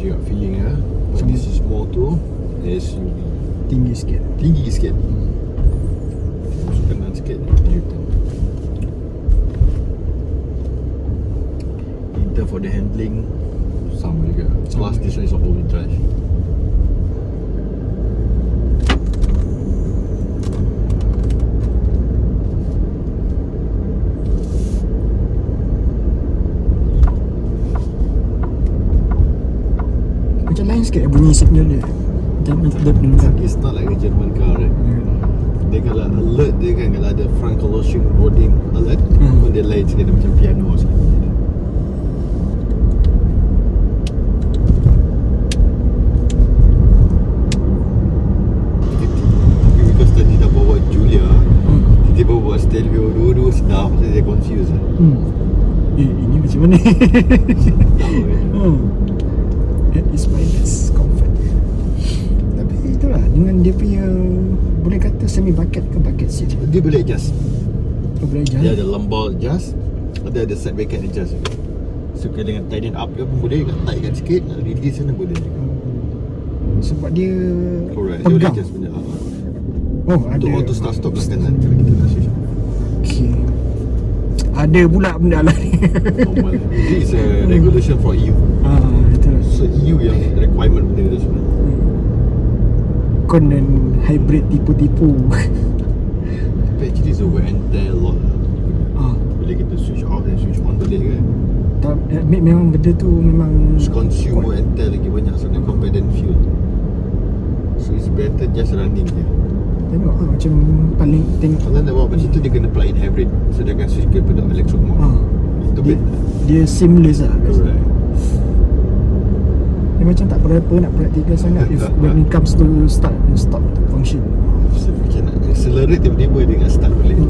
juga feeling lah. But this is more to SUV. Tinggi sikit. Masuk kanan sikit U-turn. In term for the handling sama juga. Plus this one is all-wheel drive. Macam lain sikit bunyi signal dia. It's not like a German car, right? Dia kalau alert dia kan, kalau ada front collision warning alert, pun dia lain sikit, dia macam piano sikit. Tapi because tadi dah bawa Julia, tiba-tiba bawa Stelvio, dua-dua sedap, saya dia confused lah. Ini macam mana? That is my best comfort. Tapi itulah, dengan dia punya, boleh kata semi bucket ke bucket seat. Dia boleh adjust. Boleh adjust. Dia ada lumbar adjust, ada side bracket adjust juga. So kalau dengan tighten up dia pun boleh, nak tightkan sikit, nak release sana boleh juga. Sebab dia Correct, dia boleh pegang. adjust benda. Oh, Untuk ada. auto start stop kanan kalau kita nak switch. Okay. Ada pula benda lah ni. Normal. This is a regulation for EU. Itulah. So EU yang requirement benda tu sebenarnya. Konon hybrid tipu-tipu. Tapi actually it's a wear and tear a lot. Bila kita switch off dan switch on boleh kan. Memang benda tu memang Consume wear and tear lagi banyak sebenarnya compared than fuel. So it's better just running je. Tengok macam paling tengok. Kalau nak bawa macam tu dia kena plug in hybrid. So dia akan switch kepada electric mode. Itu dia, better. dia seamless lah. Correct. Dia macam tak berapa nak praktikal sangat if when it comes to start and stop function. So macam nak accelerate tiba-tiba dia nak start balik.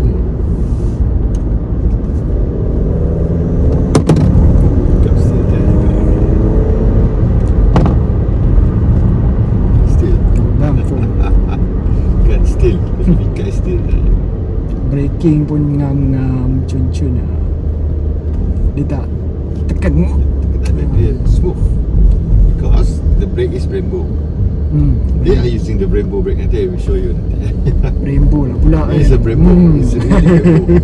Braking pun ngam-ngam, cun-cun lah. Dia tak tekan. Dia smooth because the brake is Brembo. They are using the Brembo brake. Nanti I will show you nanti. Brembo lah pula. It's a Brembo. It's really Brembo.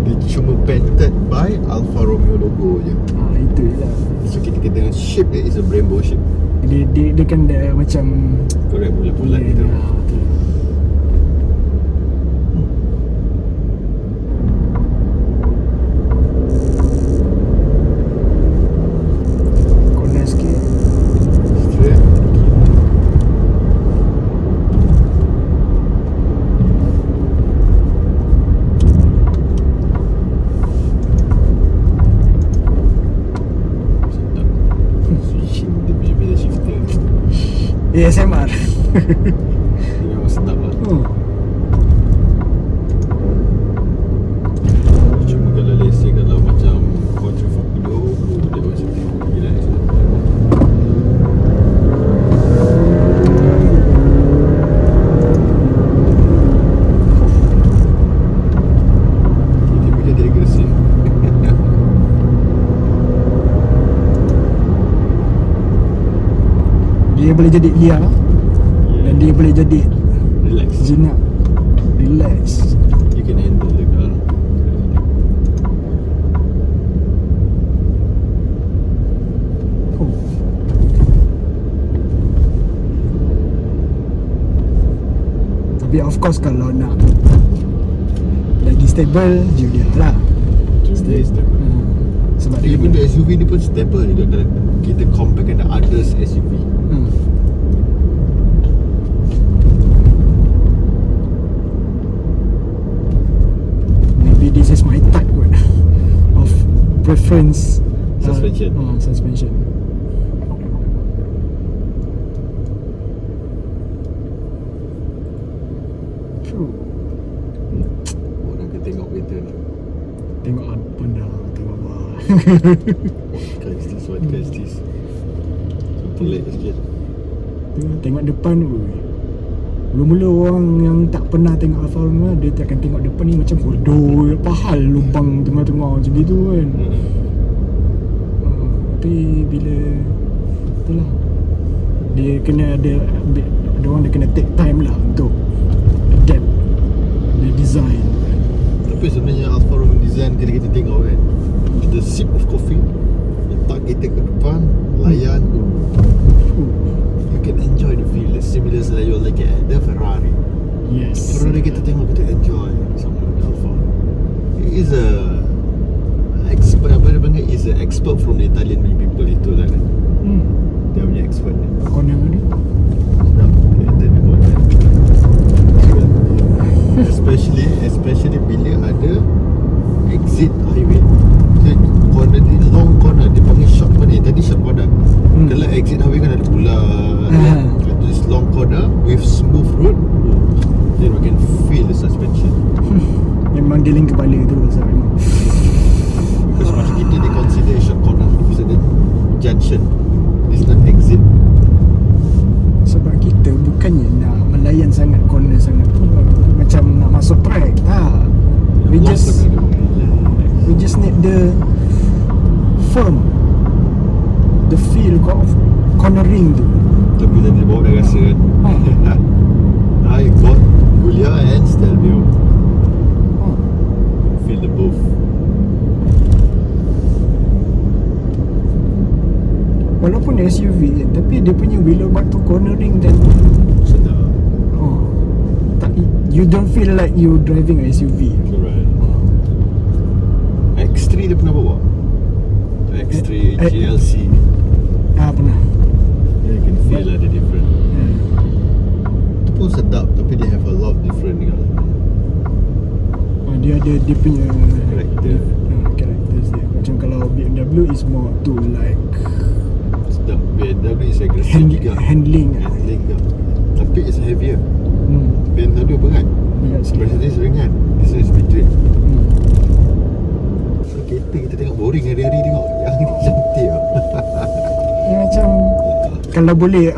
Dia cuma painted by Alfa Romeo logo je. Itu je lah. So kita tengok shape dia is a Brembo shape. Dia kan dia macam correct, bulat-bulat gitu. ASMR. Dia memang sedap lah. Cuma kalau let's say kalau macam kontraflow dia macam relax. Tiba-tiba dia agresif. Dia boleh jadi liar dan dia boleh jadi relax. Jinak. Relax. You can handle the car. Tapi of course kalau nak lagi stable, Julia lah. Dia stable. Sebab dia even the SUV ni pun stable juga kalau kita compare dengan others SUV. Maybe this is my type of preference. Suspension. Suspension. Orang akan tengok kereta ni. Tengok pandang ke bawah. What car is this? So, pelik sikit. Tengok depan tu. Mula-mula orang yang tak pernah tengok Alfa Romeo, dia akan tengok depan ni macam bodoh, pahal lubang tengah-tengah macam gitu kan. Tapi Tapi bila itulah, dia kena ada orang dia kena take time lah untuk adapt the design. Tapi sebenarnya Alfa Romeo design kalau kita tengok kan, kita sip of coffee, letak kita ke depan, layan, you can enjoy the feel. It's similar like you're like the Ferrari. Yes. Ferrari kita tengok, kita enjoy sama Alfa. It is a expert, apa dia panggil, is a expert from the Italian people itu lah kan. Dia punya expert ni. Corner ni. Sedap. Kita tengok kan. Especially bila ada exit highway. Corner ni long corner, dia panggil short mana? Tadi short corner. Kalau exit highway kan ada pula. Itu is long corner with smooth road. Then we can feel the suspension. Memang geling kepala tu pasal memang. Because macam kita dia consider short corner, because ada junction. It's not exit. Sebab kita bukannya nak melayan sangat corner sangat macam nak masuk track tak. We just need the firm, the feel of cornering tu. Tapi tadi bawa dah rasa kan. I got Giulia and Stelvio. Feel the both. Walaupun SUV kan, tapi dia punya bila waktu cornering dan Sedap. tak, you don't feel like you driving a SUV. Correct. X3 dia pernah bawa. X3 GLC. Pernah. You can feel lah the different. Itu pun sedap, tapi they have a lot of different kan. Dia ada dia punya Character. characters dia. Macam kalau BMW is more to like Sedap. BMW is aggressive juga. handling lah. Handling juga. Tapi it's heavier. BMW berat. Berat sikit. Mercedes ringan. This is between. So kita tengok boring hari-hari tengok. Yang ni cantik lah. Macam kalau boleh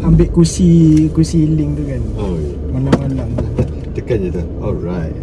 ambil kursi link tu kan. Oh, yeah. Malam-malam. Tekan je tu. Alright.